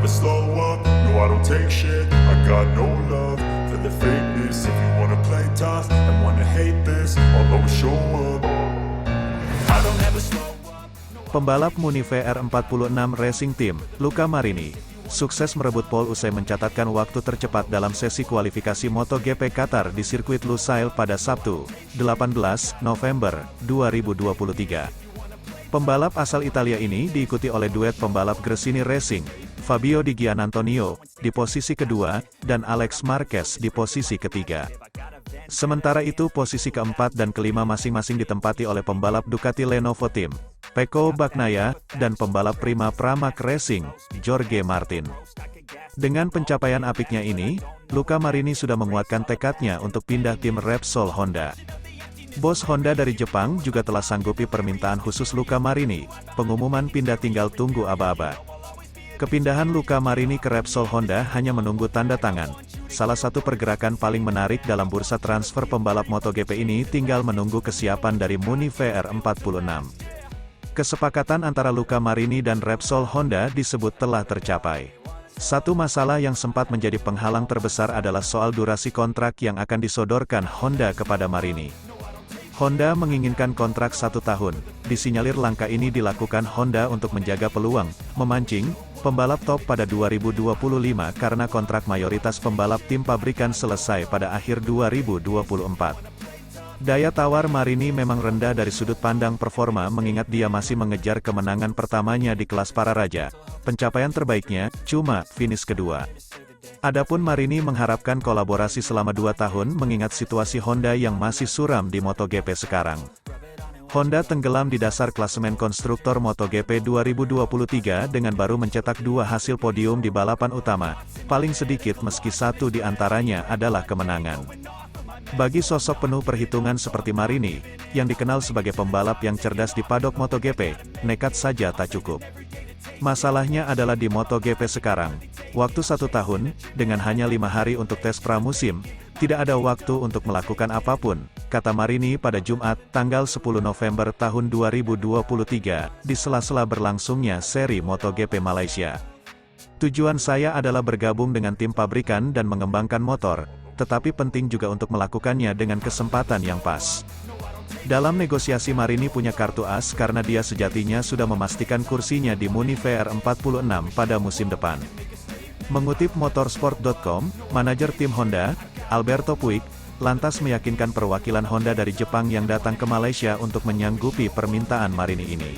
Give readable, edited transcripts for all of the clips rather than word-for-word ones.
slow up, no I don't take shit. I got no love for the fakeness. If you wanna play tough and wanna hate this, I'll always show up. I don't ever slow up. Pembalap Muni VR46 Racing Team, Luca Marini, sukses merebut pole usai mencatatkan waktu tercepat dalam sesi kualifikasi MotoGP Qatar di sirkuit Lusail pada Sabtu, 18 November 2023. Pembalap asal Italia ini diikuti oleh duet pembalap Gresini Racing, Fabio Di Giannantonio, di posisi kedua, dan Alex Marquez di posisi ketiga. Sementara itu posisi keempat dan kelima masing-masing ditempati oleh pembalap Ducati Lenovo Team, Pecco Bagnaia, dan pembalap Prima Pramac Racing, Jorge Martin. Dengan pencapaian apiknya ini, Luca Marini sudah menguatkan tekadnya untuk pindah tim Repsol Honda. Bos Honda dari Jepang juga telah sanggupi permintaan khusus Luca Marini, pengumuman pindah tinggal tunggu aba-aba. Kepindahan Luca Marini ke Repsol Honda hanya menunggu tanda tangan. Salah satu pergerakan paling menarik dalam bursa transfer pembalap MotoGP ini tinggal menunggu kesiapan dari Muni VR46. Kesepakatan antara Luca Marini dan Repsol Honda disebut telah tercapai. Satu masalah yang sempat menjadi penghalang terbesar adalah soal durasi kontrak yang akan disodorkan Honda kepada Marini. Honda menginginkan kontrak 1 tahun. Disinyalir langkah ini dilakukan Honda untuk menjaga peluang memancing pembalap top pada 2025 karena kontrak mayoritas pembalap tim pabrikan selesai pada akhir 2024. Daya tawar Marini memang rendah dari sudut pandang performa mengingat dia masih mengejar kemenangan pertamanya di kelas para raja. Pencapaian terbaiknya cuma finish kedua. Adapun Marini mengharapkan kolaborasi selama 2 tahun mengingat situasi Honda yang masih suram di MotoGP sekarang. Honda tenggelam di dasar klasemen konstruktor MotoGP 2023 dengan baru mencetak 2 hasil podium di balapan utama, paling sedikit meski satu di antaranya adalah kemenangan. Bagi sosok penuh perhitungan seperti Marini, yang dikenal sebagai pembalap yang cerdas di padok MotoGP, nekat saja tak cukup. Masalahnya adalah di MotoGP sekarang, waktu 1 tahun, dengan hanya 5 hari untuk tes pramusim, tidak ada waktu untuk melakukan apapun, kata Marini pada Jumat, tanggal 10 November tahun 2023, di sela-sela berlangsungnya seri MotoGP Malaysia. Tujuan saya adalah bergabung dengan tim pabrikan dan mengembangkan motor, tetapi penting juga untuk melakukannya dengan kesempatan yang pas. Dalam negosiasi Marini punya kartu as karena dia sejatinya sudah memastikan kursinya di Muni VR46 pada musim depan. Mengutip motorsport.com, manajer tim Honda, Alberto Puig, lantas meyakinkan perwakilan Honda dari Jepang yang datang ke Malaysia untuk menyanggupi permintaan Marini ini.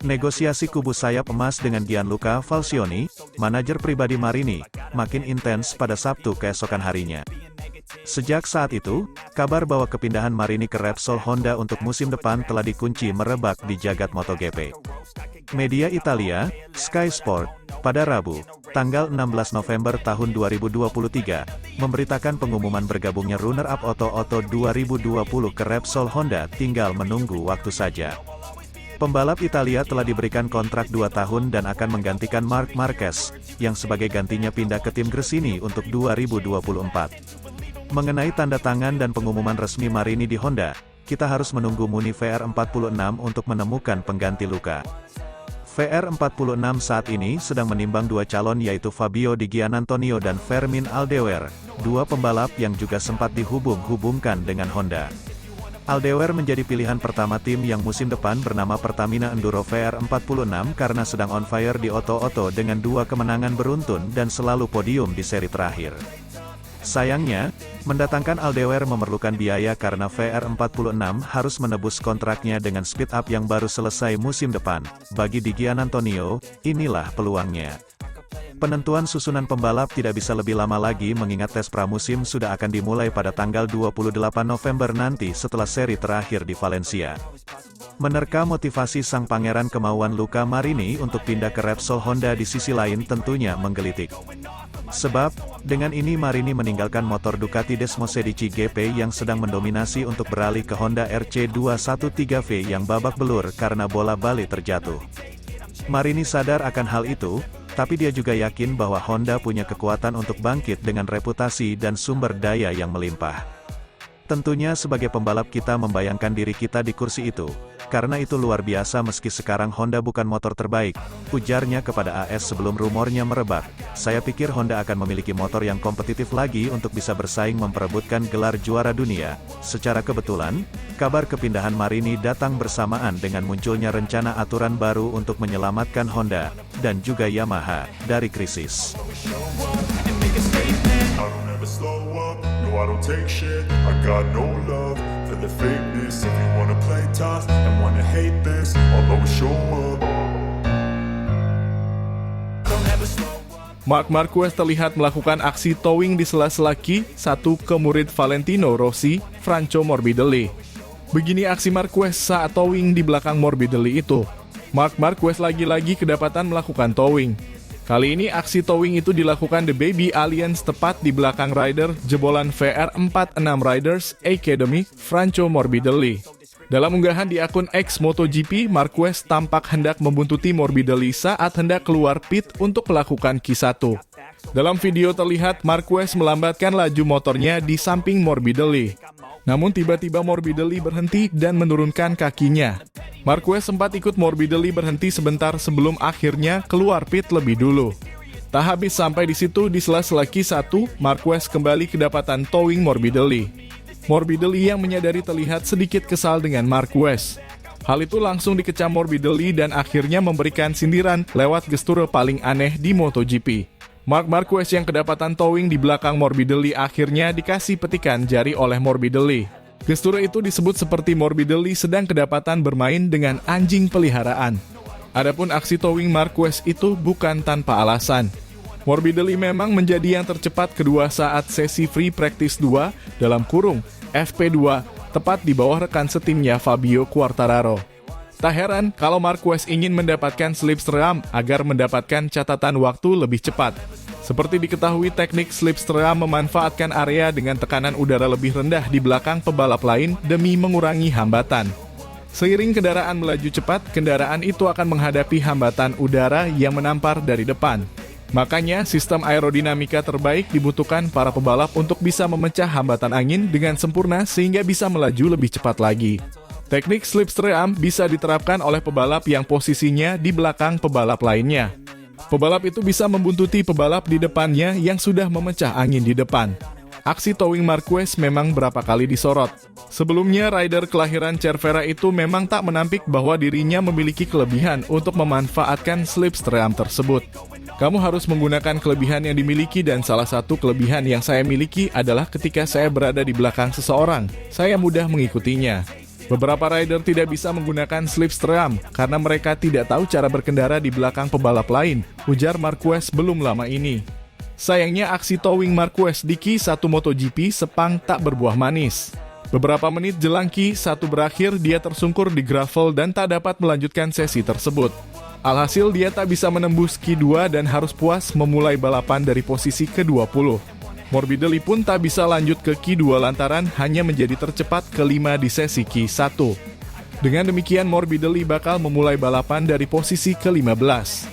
Negosiasi kubu sayap emas dengan Gianluca Falcioni, manajer pribadi Marini, makin intens pada Sabtu keesokan harinya. Sejak saat itu, kabar bahwa kepindahan Marini ke Repsol Honda untuk musim depan telah dikunci merebak di jagat MotoGP. Media Italia, Sky Sport, pada Rabu, tanggal 16 November tahun 2023, memberitakan pengumuman bergabungnya runner-up Auto 2020 ke Repsol Honda tinggal menunggu waktu saja. Pembalap Italia telah diberikan kontrak 2 tahun dan akan menggantikan Marc Marquez, yang sebagai gantinya pindah ke tim Gresini untuk 2024. Mengenai tanda tangan dan pengumuman resmi Marini di Honda, kita harus menunggu Muni VR46 untuk menemukan pengganti Luca. VR46 saat ini sedang menimbang 2 calon yaitu Fabio Di Giannantonio dan Fermin Aldewer, 2 pembalap yang juga sempat dihubung-hubungkan dengan Honda. Aldewer menjadi pilihan pertama tim yang musim depan bernama Pertamina Enduro VR46 karena sedang on fire di Auto dengan 2 kemenangan beruntun dan selalu podium di seri terakhir. Sayangnya, mendatangkan Aldewer memerlukan biaya karena VR46 harus menebus kontraknya dengan speed up yang baru selesai musim depan. Bagi Di Giannantonio, inilah peluangnya. Penentuan susunan pembalap tidak bisa lebih lama lagi mengingat tes pramusim sudah akan dimulai pada tanggal 28 November nanti setelah seri terakhir di Valencia. Menerka motivasi sang pangeran kemauan Luca Marini untuk pindah ke Repsol Honda di sisi lain tentunya menggelitik. Sebab, dengan ini Marini meninggalkan motor Ducati Desmosedici GP yang sedang mendominasi untuk beralih ke Honda RC213V yang babak belur karena bola balik terjatuh. Marini sadar akan hal itu, tapi dia juga yakin bahwa Honda punya kekuatan untuk bangkit dengan reputasi dan sumber daya yang melimpah. Tentunya sebagai pembalap kita membayangkan diri kita di kursi itu, Karena itu luar biasa meski sekarang Honda bukan motor terbaik, ujarnya kepada AS sebelum rumornya merebak. Saya pikir Honda akan memiliki motor yang kompetitif lagi untuk bisa bersaing memperebutkan gelar juara dunia. Secara kebetulan, kabar kepindahan Marini datang bersamaan dengan munculnya rencana aturan baru untuk menyelamatkan Honda, dan juga Yamaha, dari krisis. Slow up, no I don't take shit, I got no love for the fakeness. If you wanna play tough and wanna hate this, I'll always show up. Marc Marquez terlihat melakukan aksi towing di sela-sela Q1 ke murid Valentino Rossi, Franco Morbidelli. Begini aksi Marquez saat towing di belakang Morbidelli itu. Marc Marquez lagi-lagi kedapatan melakukan towing. Kali ini aksi towing itu dilakukan The Baby Aliens tepat di belakang rider jebolan VR46 Riders Academy, Franco Morbidelli. Dalam unggahan di akun X MotoGP, Marquez tampak hendak membuntuti Morbidelli saat hendak keluar pit untuk melakukan Q1. Dalam video terlihat Marquez melambatkan laju motornya di samping Morbidelli. Namun tiba-tiba Morbidelli berhenti dan menurunkan kakinya. Marquez sempat ikut Morbidelli berhenti sebentar sebelum akhirnya keluar pit lebih dulu. Tak habis sampai di situ, di sela-sela Q1, Marquez kembali kedapatan towing Morbidelli. Morbidelli yang menyadari terlihat sedikit kesal dengan Marquez. Hal itu langsung dikecam Morbidelli dan akhirnya memberikan sindiran lewat gestur paling aneh di MotoGP. Marc Marquez yang kedapatan towing di belakang Morbidelli akhirnya dikasih petikan jari oleh Morbidelli. Gestur itu disebut seperti Morbidelli sedang kedapatan bermain dengan anjing peliharaan. Adapun aksi towing Marquez itu bukan tanpa alasan. Morbidelli memang menjadi yang tercepat kedua saat sesi free practice 2 dalam kurung FP2 tepat di bawah rekan setimnya Fabio Quartararo. Tak heran kalau Marquez ingin mendapatkan slipstream agar mendapatkan catatan waktu lebih cepat. Seperti diketahui, teknik slipstream memanfaatkan area dengan tekanan udara lebih rendah di belakang pebalap lain demi mengurangi hambatan. Seiring kendaraan melaju cepat, kendaraan itu akan menghadapi hambatan udara yang menampar dari depan. Makanya, sistem aerodinamika terbaik dibutuhkan para pebalap untuk bisa memecah hambatan angin dengan sempurna sehingga bisa melaju lebih cepat lagi. Teknik slipstream bisa diterapkan oleh pebalap yang posisinya di belakang pebalap lainnya. Pebalap itu bisa membuntuti pebalap di depannya yang sudah memecah angin di depan. Aksi towing Marquez memang berapa kali disorot. Sebelumnya, rider kelahiran Cervera itu memang tak menampik bahwa dirinya memiliki kelebihan untuk memanfaatkan slipstream tersebut. Kamu harus menggunakan kelebihan yang dimiliki dan salah satu kelebihan yang saya miliki adalah ketika saya berada di belakang seseorang, saya mudah mengikutinya. Beberapa rider tidak bisa menggunakan slipstream karena mereka tidak tahu cara berkendara di belakang pebalap lain, ujar Marquez belum lama ini. Sayangnya aksi towing Marquez di Q1 MotoGP Sepang tak berbuah manis. Beberapa menit jelang Q1 berakhir, dia tersungkur di gravel dan tak dapat melanjutkan sesi tersebut. Alhasil dia tak bisa menembus Q2 dan harus puas memulai balapan dari posisi ke-20. Morbidelli pun tak bisa lanjut ke Q2 lantaran hanya menjadi tercepat kelima di sesi Q1. Dengan demikian Morbidelli bakal memulai balapan dari posisi ke-15.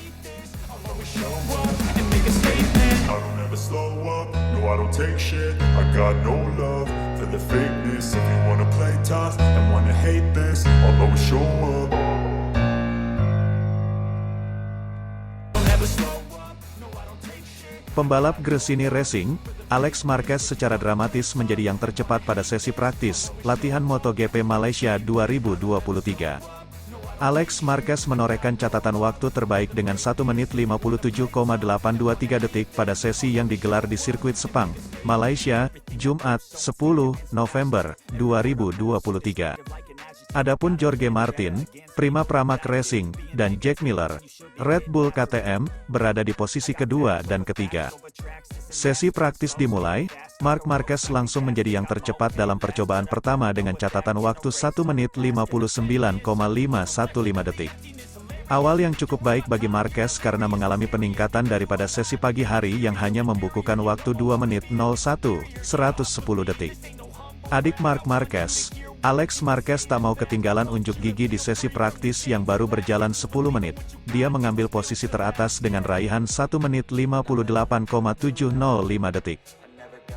Pembalap Gresini Racing, Alex Marquez secara dramatis menjadi yang tercepat pada sesi praktis latihan MotoGP Malaysia 2023. Alex Marquez menorehkan catatan waktu terbaik dengan 1 menit 57,823 detik pada sesi yang digelar di sirkuit Sepang, Malaysia, Jumat, 10 November 2023. Adapun Jorge Martin, Prima Pramac Racing, dan Jack Miller, Red Bull KTM, berada di posisi kedua dan ketiga. Sesi praktis dimulai, Marc Marquez langsung menjadi yang tercepat dalam percobaan pertama dengan catatan waktu 1 menit 59,515 detik. Awal yang cukup baik bagi Marquez karena mengalami peningkatan daripada sesi pagi hari yang hanya membukukan waktu 2 menit 01,110 detik. Adik Marc Marquez, Alex Marquez tak mau ketinggalan unjuk gigi di sesi praktis yang baru berjalan 10 menit. Dia mengambil posisi teratas dengan raihan 1 menit 58,705 detik.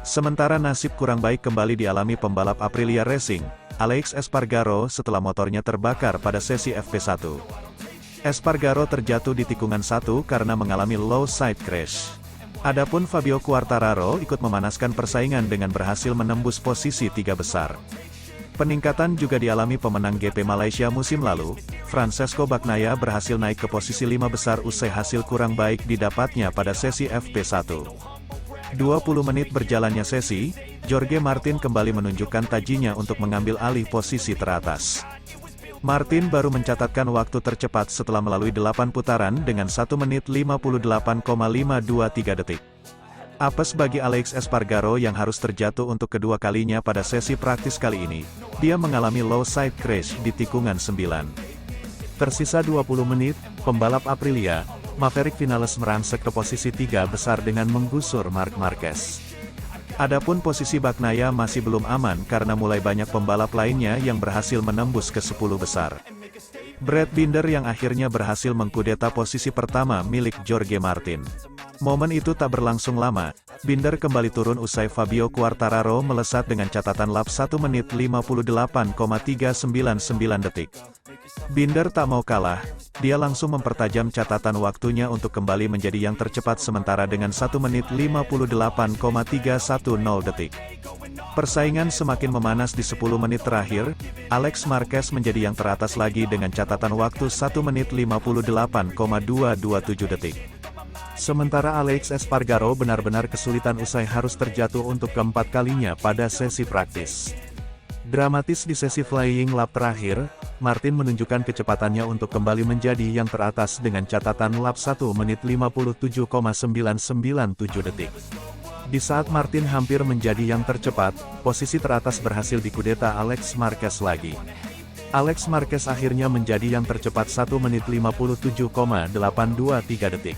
Sementara nasib kurang baik kembali dialami pembalap Aprilia Racing, Alex Espargaro setelah motornya terbakar pada sesi FP1. Espargaro terjatuh di tikungan 1 karena mengalami low side crash. Adapun Fabio Quartararo ikut memanaskan persaingan dengan berhasil menembus posisi 3 besar. Peningkatan juga dialami pemenang GP Malaysia musim lalu, Francesco Bagnaia berhasil naik ke posisi 5 besar usai hasil kurang baik didapatnya pada sesi FP1. 20 menit berjalannya sesi, Jorge Martin kembali menunjukkan tajinya untuk mengambil alih posisi teratas. Martin baru mencatatkan waktu tercepat setelah melalui 8 putaran dengan 1 menit 58,523 detik. Apes bagi Alex Espargaro yang harus terjatuh untuk kedua kalinya pada sesi praktis kali ini. Dia mengalami low side crash di tikungan 9. Tersisa 20 menit, pembalap Aprilia, Maverick Vinales merangsek ke posisi 3 besar dengan menggusur Marc Marquez. Adapun posisi Bagnaia masih belum aman karena mulai banyak pembalap lainnya yang berhasil menembus ke 10 besar. Brad Binder yang akhirnya berhasil mengkudeta posisi pertama milik Jorge Martin. Momen itu tak berlangsung lama, Binder kembali turun usai Fabio Quartararo melesat dengan catatan lap 1 menit 58,399 detik. Binder tak mau kalah, dia langsung mempertajam catatan waktunya untuk kembali menjadi yang tercepat sementara dengan 1 menit 58,310 detik. Persaingan semakin memanas di 10 menit terakhir, Alex Marquez menjadi yang teratas lagi dengan catatan waktu 1 menit 58,227 detik. Sementara Alex Espargaro benar-benar kesulitan usai harus terjatuh untuk keempat kalinya pada sesi praktis. Dramatis di sesi flying lap terakhir, Martin menunjukkan kecepatannya untuk kembali menjadi yang teratas dengan catatan lap 1 menit 57,997 detik. Di saat Martin hampir menjadi yang tercepat, posisi teratas berhasil dikudeta Alex Marquez lagi. Alex Marquez akhirnya menjadi yang tercepat 1 menit 57,823 detik.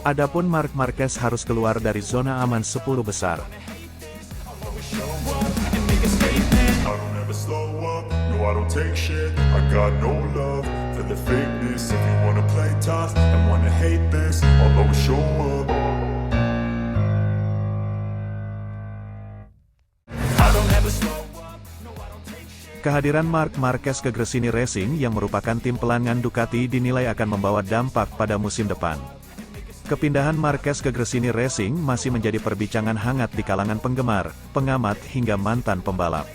Adapun Marc Marquez harus keluar dari zona aman 10 besar. I don't take shit, I got no love for the fakeness. If you wanna play tough and wanna hate this, I'll always show up. Kehadiran Marc Marquez ke Gresini Racing yang merupakan tim pelanggan Ducati dinilai akan membawa dampak pada musim depan. Kepindahan Marquez ke Gresini Racing masih menjadi perbincangan hangat di kalangan penggemar, pengamat hingga mantan pembalap.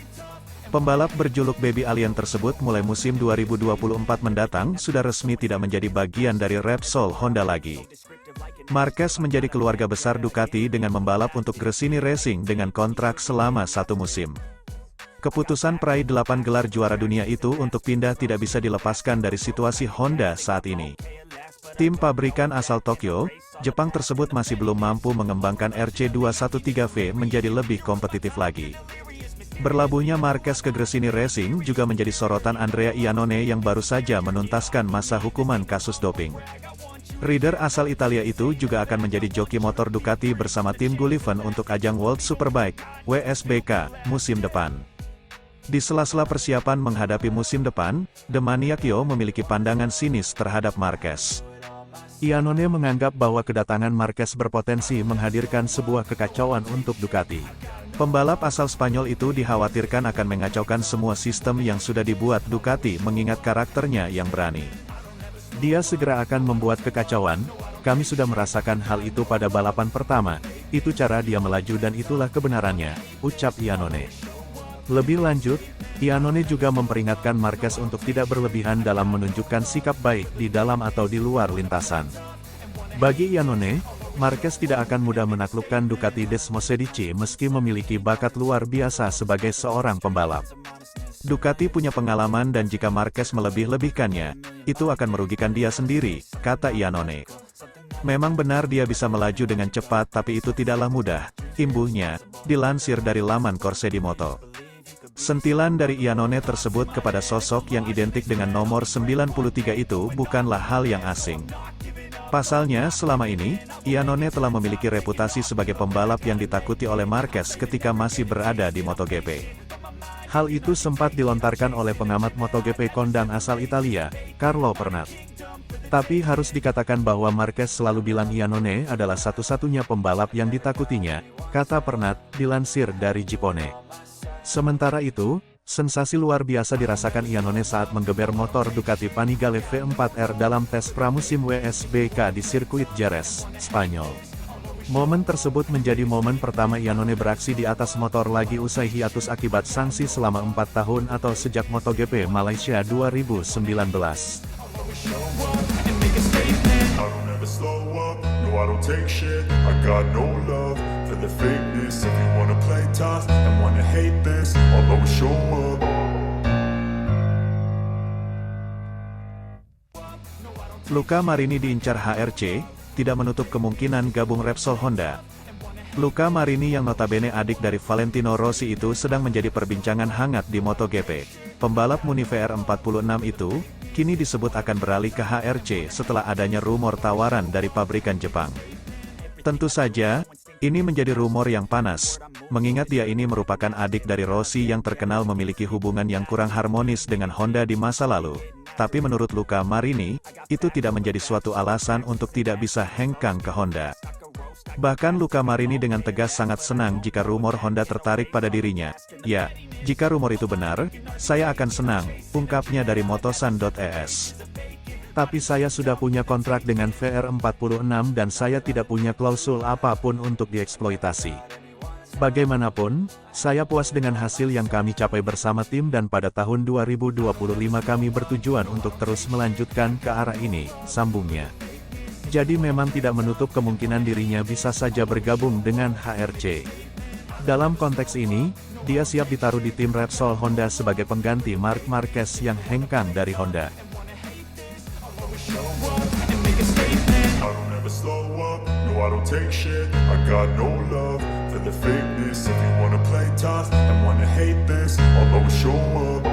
Pembalap berjuluk Baby Alien tersebut mulai musim 2024 mendatang sudah resmi tidak menjadi bagian dari Repsol Honda lagi. Marquez menjadi keluarga besar Ducati dengan membalap untuk Gresini Racing dengan kontrak selama 1 musim. Keputusan peraih 8 gelar juara dunia itu untuk pindah tidak bisa dilepaskan dari situasi Honda saat ini. Tim pabrikan asal Tokyo, Jepang tersebut masih belum mampu mengembangkan RC213V menjadi lebih kompetitif lagi. Berlabuhnya Marquez ke Gresini Racing juga menjadi sorotan Andrea Iannone yang baru saja menuntaskan masa hukuman kasus doping. Rider asal Italia itu juga akan menjadi joki motor Ducati bersama tim Gulliven untuk ajang World Superbike, WSBK, musim depan. Di sela-sela persiapan menghadapi musim depan, The Maniacio memiliki pandangan sinis terhadap Marquez. Iannone menganggap bahwa kedatangan Marquez berpotensi menghadirkan sebuah kekacauan untuk Ducati. Pembalap asal Spanyol itu dikhawatirkan akan mengacaukan semua sistem yang sudah dibuat Ducati mengingat karakternya yang berani. Dia segera akan membuat kekacauan, kami sudah merasakan hal itu pada balapan pertama, itu cara dia melaju dan itulah kebenarannya, ucap Iannone. Lebih lanjut, Iannone juga memperingatkan Marquez untuk tidak berlebihan dalam menunjukkan sikap baik di dalam atau di luar lintasan. Bagi Iannone, Marquez tidak akan mudah menaklukkan Ducati Desmosedici meski memiliki bakat luar biasa sebagai seorang pembalap. Ducati punya pengalaman dan jika Marquez melebih-lebihkannya, itu akan merugikan dia sendiri, kata Iannone. Memang benar dia bisa melaju dengan cepat tapi itu tidaklah mudah, imbuhnya, dilansir dari laman Corse di Moto. Sentilan dari Iannone tersebut kepada sosok yang identik dengan nomor 93 itu bukanlah hal yang asing. Pasalnya, selama ini, Iannone telah memiliki reputasi sebagai pembalap yang ditakuti oleh Marquez ketika masih berada di MotoGP. Hal itu sempat dilontarkan oleh pengamat MotoGP kondang asal Italia, Carlo Pernat. Tapi harus dikatakan bahwa Marquez selalu bilang Iannone adalah satu-satunya pembalap yang ditakutinya, kata Pernat, dilansir dari Gipone. Sementara itu, Sensasi luar biasa dirasakan Iannone saat menggeber motor Ducati Panigale V4R dalam tes pramusim WSBK di sirkuit Jerez, Spanyol. Momen tersebut menjadi momen pertama Iannone beraksi di atas motor lagi usai hiatus akibat sanksi selama 4 tahun atau sejak MotoGP Malaysia 2019. I don't ever slow up, no I don't take shit. I got no love for the fakeness. If you wanna play tough and wanna hate this, I'll always show up. Luca Marini diincar HRC, tidak menutup kemungkinan gabung Repsol Honda. Luca Marini yang notabene adik dari Valentino Rossi itu sedang menjadi perbincangan hangat di MotoGP. Pembalap Muni VR46 itu, kini disebut akan beralih ke HRC setelah adanya rumor tawaran dari pabrikan Jepang. Tentu saja, ini menjadi rumor yang panas, mengingat dia ini merupakan adik dari Rossi yang terkenal memiliki hubungan yang kurang harmonis dengan Honda di masa lalu. Tapi menurut Luca Marini, itu tidak menjadi suatu alasan untuk tidak bisa hengkang ke Honda. Bahkan Luca Marini dengan tegas sangat senang jika rumor Honda tertarik pada dirinya. Ya, jika rumor itu benar, saya akan senang, ungkapnya dari motosan.es. Tapi saya sudah punya kontrak dengan VR46 dan saya tidak punya klausul apapun untuk dieksploitasi. Bagaimanapun, saya puas dengan hasil yang kami capai bersama tim dan pada tahun 2025 kami bertujuan untuk terus melanjutkan ke arah ini, sambungnya. Jadi memang tidak menutup kemungkinan dirinya bisa saja bergabung dengan HRC. Dalam konteks ini, dia siap ditaruh di tim Repsol Honda sebagai pengganti Marc Marquez yang hengkang dari Honda. I don't ever slow up, no I don't take shit. I got no love for the fakeness. If you wanna play tough and wanna hate this, I'll always show up.